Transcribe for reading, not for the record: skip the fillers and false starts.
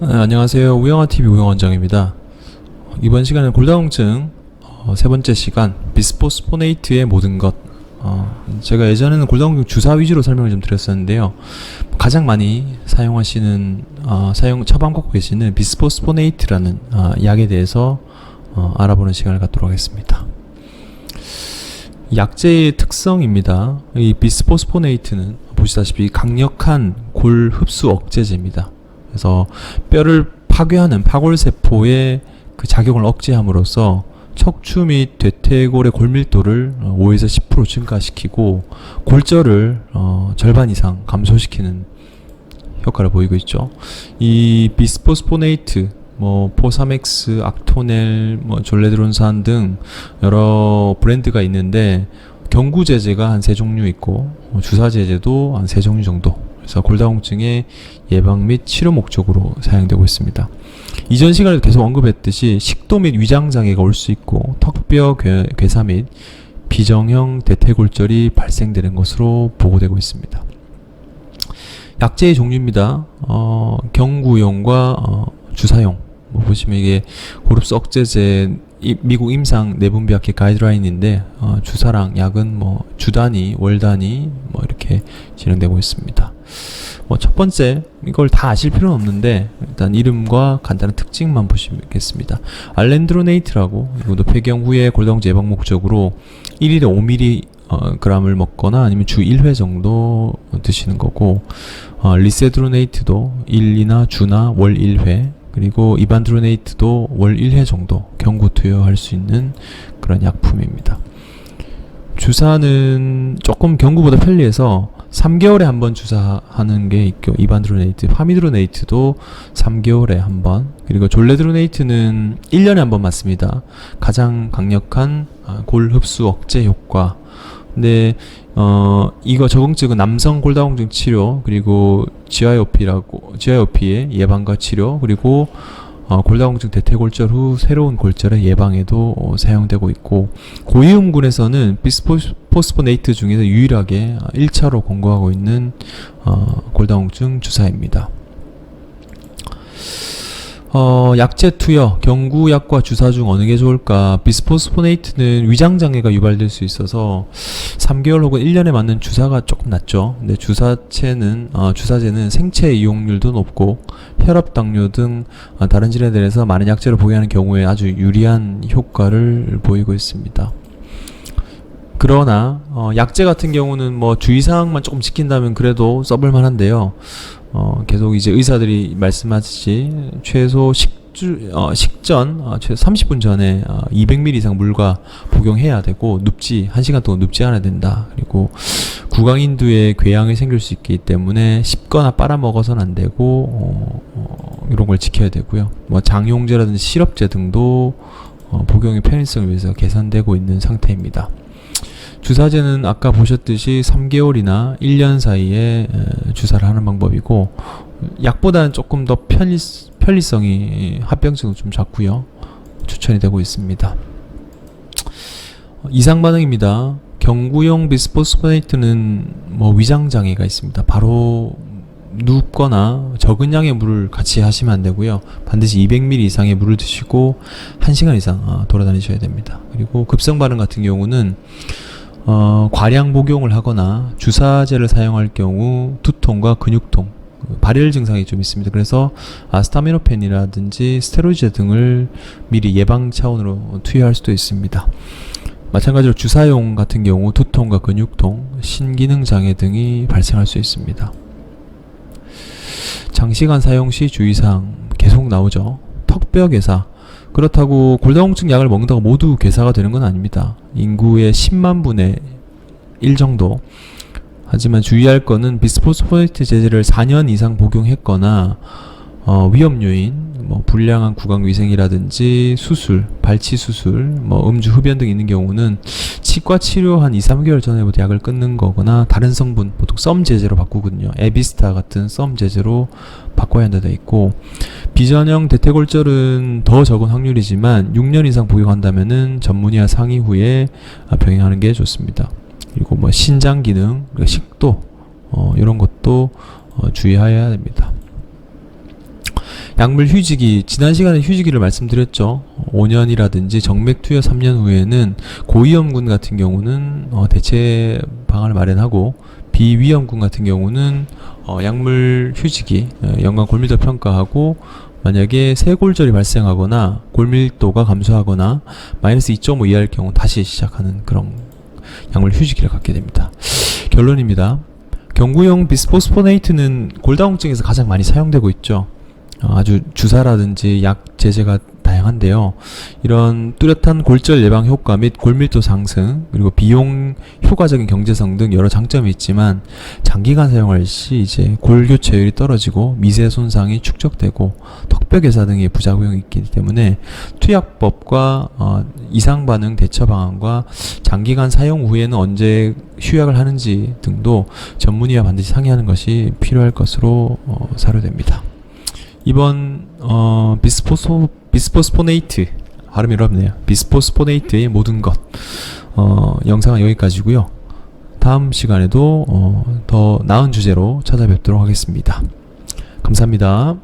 안녕하세요. 우영아TV 우영원장입니다. 이번 시간은 골다공증 세 번째 시간 비스포스포네이트의 모든 것. 제가 예전에는 골다공증 주사 위주로 설명을 좀 드렸었는데요. 가장 많이 사용하시는 처방받고 계시는 비스포스포네이트라는 약에 대해서 알아보는 시간을 갖도록 하겠습니다. 약제의 특성입니다. 이 비스포스포네이트는 보시다시피 강력한 골 흡수 억제제입니다. 그래서 뼈를 파괴하는 파골세포의 그 작용을 억제함으로써 척추 및 대퇴골의 골밀도를 5에서 10% 증가시키고 골절을 절반 이상 감소시키는 효과를 보이고 있죠. 이 비스포스포네이트, 포사맥스, 악토넬, 졸레드론산 등 여러 브랜드가 있는데 경구제제가 한 3종류 있고 주사제제도 한 3종류 정도. 그래서 골다공증의 예방 및 치료 목적으로 사용되고 있습니다. 이전 시간에도 계속 언급했듯이 식도 및 위장 장애가 올 수 있고 턱뼈 괴사 및 비정형 대퇴골절이 발생되는 것으로 보고되고 있습니다. 약제의 종류입니다. 경구용과 주사용. 보시면 이게 골흡수 억제제 미국 임상 내분비학회 가이드라인인데 주사랑 약은 주 단위, 월 단위 이렇게 진행되고 있습니다. 첫 번째, 이걸 다 아실 필요는 없는데 일단 이름과 간단한 특징만 보시겠습니다. 알렌드로네이트라고, 이것도 폐경 후에 골다공증 예방 목적으로 1일에 5mg을 먹거나 아니면 주 1회 정도 드시는 거고, 리세드로네이트도 1이나 주나 월 1회, 그리고 이반드로네이트도 월 1회 정도 경구 투여할 수 있는 그런 약품입니다. 주사는 조금 경구보다 편리해서 3개월에 한 번 주사하는 게 있고, 이반드로네이트, 파미드로네이트도 3개월에 한 번, 그리고 졸레드로네이트는 1년에 한 번 맞습니다. 가장 강력한 골 흡수 억제 효과. 근데 이거 적응증은 남성 골다공증 치료, 그리고 GIOP의 예방과 치료, 그리고 골다공증 대퇴골절 후 새로운 골절의 예방에도 사용되고 있고, 고위험군에서는 비스포스포네이트 중에서 유일하게 1차로 권고하고 있는 골다공증 주사입니다. 약제 투여, 경구약과 주사 중 어느 게 좋을까? 비스포스포네이트는 위장장애가 유발될 수 있어서 3개월 혹은 1년에 맞는 주사가 조금 낫죠. 근데 주사제는 생체 이용률도 높고 혈압, 당뇨 등 다른 질환들에서 많은 약제를 복용하는 경우에 아주 유리한 효과를 보이고 있습니다. 그러나 약제 같은 경우는 주의사항만 조금 지킨다면 그래도 써볼만 한데요. 계속 이제 의사들이 말씀하듯이 최소 식전 최소 30분 전에 200ml 이상 물과 복용해야 되고, 1시간 동안 눕지 않아야 된다. 그리고 구강인두에 궤양이 생길 수 있기 때문에 씹거나 빨아먹어서는 안 되고 이런 걸 지켜야 되고요. 장용제라든지 시럽제 등도 복용의 편의성을 위해서 개선되고 있는 상태입니다. 주사제는 아까 보셨듯이 3개월이나 1년 사이에 주사를 하는 방법이고, 약보다는 조금 더 편리성이 합병증은 좀 작고요. 추천이 되고 있습니다. 이상 반응입니다. 경구용 비스포스포네이트는 위장 장애가 있습니다. 바로 눕거나 적은 양의 물을 같이 하시면 안 되고요. 반드시 200ml 이상의 물을 드시고 1시간 이상 돌아다니셔야 됩니다. 그리고 급성 반응 같은 경우는 과량 복용을 하거나 주사제를 사용할 경우 두통과 근육통, 발열 증상이 좀 있습니다. 그래서 아스타미노펜이라든지 스테로이드 등을 미리 예방 차원으로 투여할 수도 있습니다. 마찬가지로 주사용 같은 경우 두통과 근육통, 신기능 장애 등이 발생할 수 있습니다. 장시간 사용 시 주의사항 계속 나오죠. 턱뼈 괴사. 그렇다고 골다공증 약을 먹는다고 모두 괴사가 되는 건 아닙니다. 인구의 10만 분의 1 정도. 하지만 주의할 거는 비스포스포네이트 제제를 4년 이상 복용했거나 위험 요인, 불량한 구강 위생이라든지 수술, 발치 수술, 음주 흡연 등 있는 경우는 치과 치료 한 2-3개월 전에부터 약을 끊는 거거나 다른 성분, 보통 썸 제제로 바꾸거든요. 에비스타 같은 썸 제제로 바꿔야 한다 돼 있고, 비전형 대퇴골절은 더 적은 확률이지만 6년 이상 복용한다면은 전문의와 상의 후에 병행하는 게 좋습니다. 그리고 신장 기능, 식도 이런 것도 주의해야 됩니다. 약물 휴지기, 지난 시간에 휴지기를 말씀드렸죠. 5년이라든지 정맥 투여 3년 후에는 고위험군 같은 경우는 대체 방안을 마련하고, 비위험군 같은 경우는 약물 휴지기, 연간 골밀도 평가하고, 만약에 쇄골절이 발생하거나 골밀도가 감소하거나 마이너스 2.5 이하일 경우 다시 시작하는 그런 약물 휴지기를 갖게 됩니다. 결론입니다. 경구용 비스포스포네이트는 골다공증에서 가장 많이 사용되고 있죠. 아주 주사라든지 약 제제가 다양한데요. 이런 뚜렷한 골절 예방 효과 및 골밀도 상승, 그리고 비용 효과적인 경제성 등 여러 장점이 있지만, 장기간 사용할 시 이제 골 교체율이 떨어지고 미세 손상이 축적되고 턱뼈 괴사 등의 부작용이 있기 때문에 투약법과 이상 반응 대처 방안과 장기간 사용 후에는 언제 휴약을 하는지 등도 전문의와 반드시 상의하는 것이 필요할 것으로 사료됩니다. 이번 비스포스포네이트, 발음이 어렵네요. 비스포스포네이트의 모든 것 영상은 여기까지고요. 다음 시간에도 더 나은 주제로 찾아뵙도록 하겠습니다. 감사합니다.